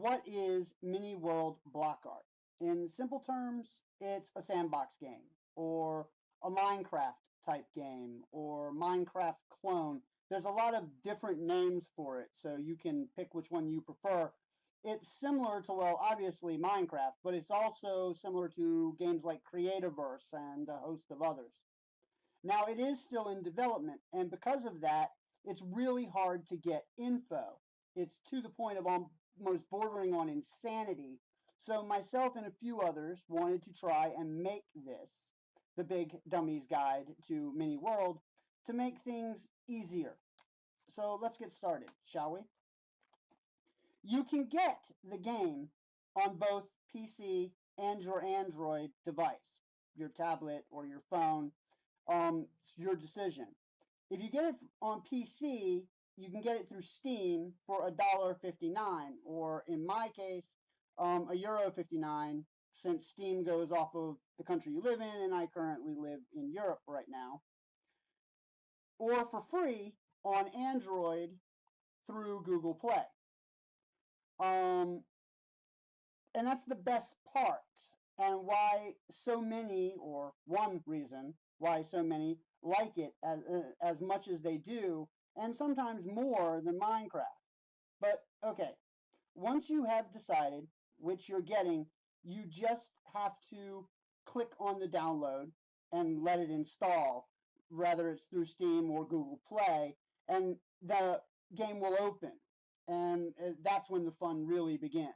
what is Miniworld block art? In simple terms, it's a sandbox game, or a Minecraft type game, or Minecraft clone. There's a lot of different names for it, so you can pick which one you prefer. It's similar to, well, obviously Minecraft, but it's also similar to games like Creativerse and a host of others. Now, it is still in development, and because of that, it's really hard to get info. It's to the point of almost bordering on insanity. So, myself and a few others wanted to try and make this, the Big Dummies Guide to Mini World, to make things easier. So, let's get started, shall we? You can get the game on both PC and your Android device, your tablet or your phone. It's your decision. If you get it on PC, you can get it through Steam for $1.59, or in my case, €1.59, since Steam goes off of the country you live in, and I currently live in Europe right now. Or for free on Android through Google Play. And that's the best part, and why so many, or one reason why so many like it as much as they do, and sometimes more than Minecraft. But okay, once you have decided which you're getting, you just have to click on the download and let it install, whether it's through Steam or Google Play, and the game will open. And that's when the fun really begins.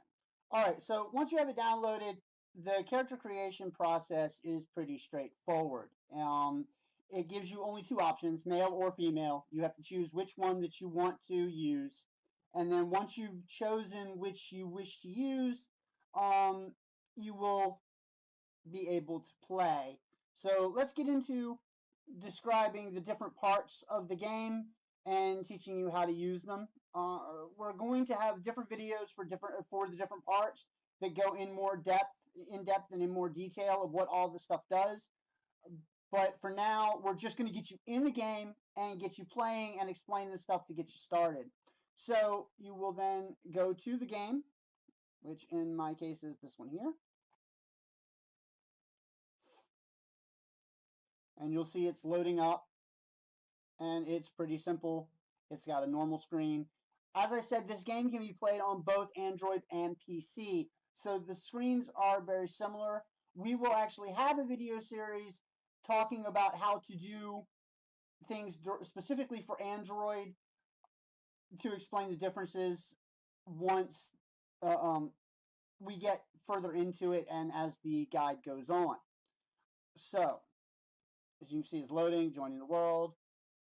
All right, so once you have it downloaded, the character creation process is pretty straightforward. It gives you only two options, male or female. You have to choose which one that you want to use. And then once you've chosen which you wish to use, you will be able to play. So let's get into describing the different parts of the game and teaching you how to use them. We're going to have different videos for the different parts that go in depth and in more detail of what all the stuff does. But for now, we're just going to get you in the game and get you playing and explain the stuff to get you started. So you will then go to the game, which in my case is this one here. And you'll see it's loading up, and it's pretty simple. It's got a normal screen. As I said, this game can be played on both Android and PC, so the screens are very similar. We will actually have a video series talking about how to do things specifically for Android to explain the differences once we get further into it and as the guide goes on. So, as you can see, it's loading, joining the world,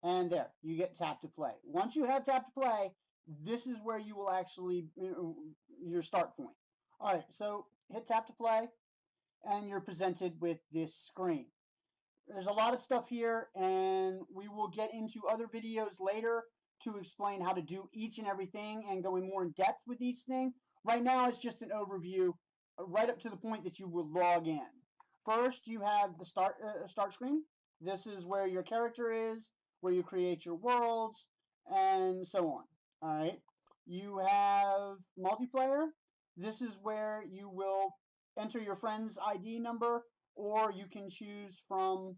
and there, you get tap to play. Once you have tap to play, this is where you will actually, your start point. All right, so hit tap to play, and you're presented with this screen. There's a lot of stuff here, and we will get into other videos later to explain how to do each and everything and going more in depth with each thing. Right now, it's just an overview right up to the point that you will log in. First, you have the start screen. This is where your character is, where you create your worlds, and so on. All right. You have multiplayer. This is where you will enter your friend's ID number, or you can choose from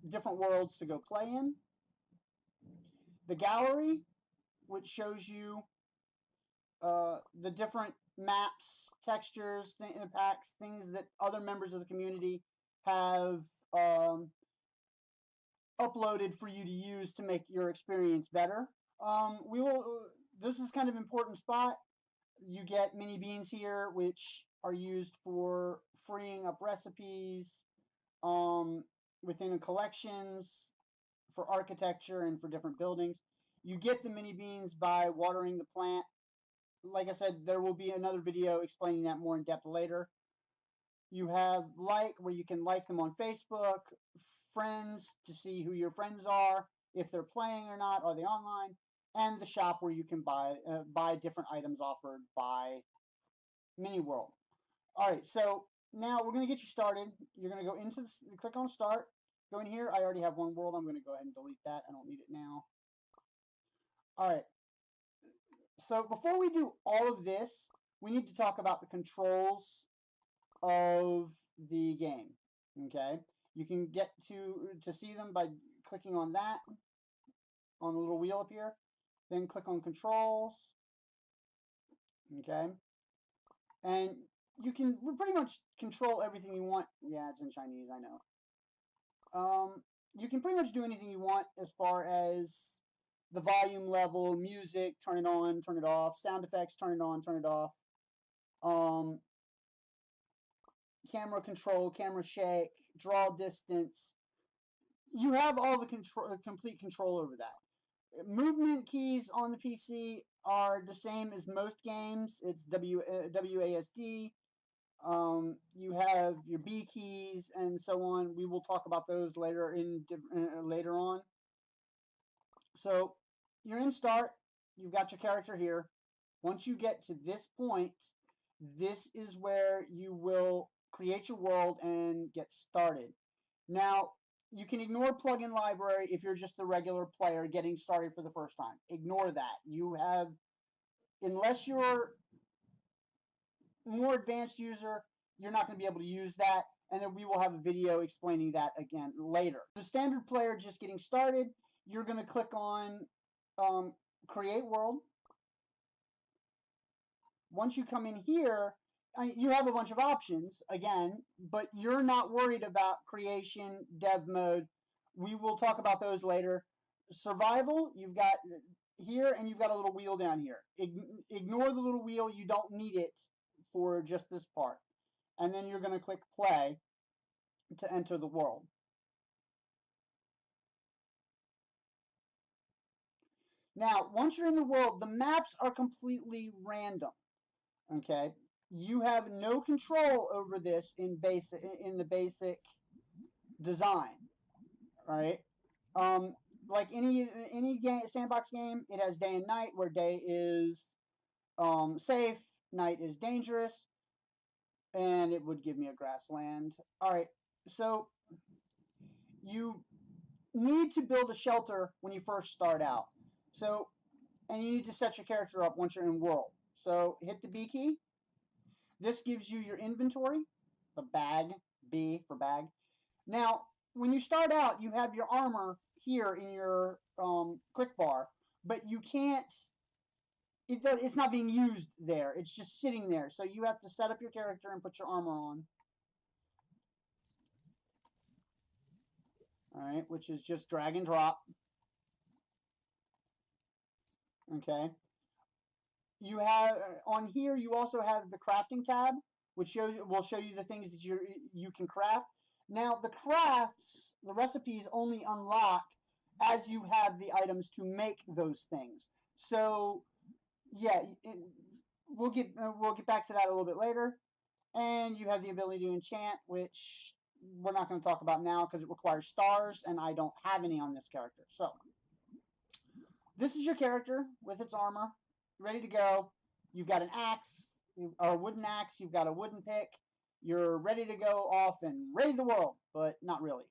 different worlds to go play in. The gallery, which shows you the different maps, textures, packs, things that other members of the community have uploaded for you to use to make your experience better. This is kind of an important spot. You get mini beans here, which are used for freeing up recipes within collections, for architecture, and for different buildings. You get the mini beans by watering the plant. Like I said, there will be another video explaining that more in depth later. You have like, where you can like them on Facebook, friends to see who your friends are, if they're playing or not, are they online, and the shop where you can buy different items offered by Miniworld. All right, so now we're going to get you started. You're going to go into click on Start. Go in here. I already have one world. I'm going to go ahead and delete that. I don't need it now. All right. So before we do all of this, we need to talk about the controls of the game. Okay, you can get to see them by clicking on that, on the little wheel up here. Then click on controls. Okay, and you can pretty much control everything you want. Yeah, it's in Chinese, I know. You can pretty much do anything you want as far as the volume level, music, turn it on, turn it off, sound effects, turn it on, turn it off. Camera control, camera shake, draw distance. You have all the complete control over that. Movement keys on the PC are the same as most games. It's WASD. You have your B keys and so on. We will talk about those later later on. So you're in Start. You've got your character here. Once you get to this point, this is where you will create your world and get started. Now, you can ignore plugin library if you're just the regular player getting started for the first time. Ignore that. You have, unless you're more advanced user, you're not going to be able to use that, and then we will have a video explaining that again later. The standard player just getting started, you're going to click on Create World. Once you come in here, you have a bunch of options again, but you're not worried about creation, dev mode. We will talk about those later. Survival, you've got here, and you've got a little wheel down here. Ignore the little wheel. You don't need it for just this part. And then you're going to click play to enter the world. Now, once you're in the world, the maps are completely random. Okay, you have no control over this in the basic design. All right, like any sandbox game, it has day and night, where day is safe, night is dangerous, and it would give me a grassland. All right, so you need to build a shelter when you first start out. So, and you need to set your character up once you're in world. So hit the B key. This gives you your inventory, the bag, B for bag. Now, when you start out, you have your armor here in your quick bar, but you can't, it's not being used there. It's just sitting there. So you have to set up your character and put your armor on. All right, which is just drag and drop. Okay. You have on here. You also have the crafting tab, which will show you the things that you can craft. Now the crafts, the recipes only unlock as you have the items to make those things. So yeah, we'll get back to that a little bit later. And you have the ability to enchant, which we're not going to talk about now because it requires stars, and I don't have any on this character. So this is your character with its armor, ready to go. You've got an axe, or a wooden axe. You've got a wooden pick. You're ready to go off and raid the world, but not really.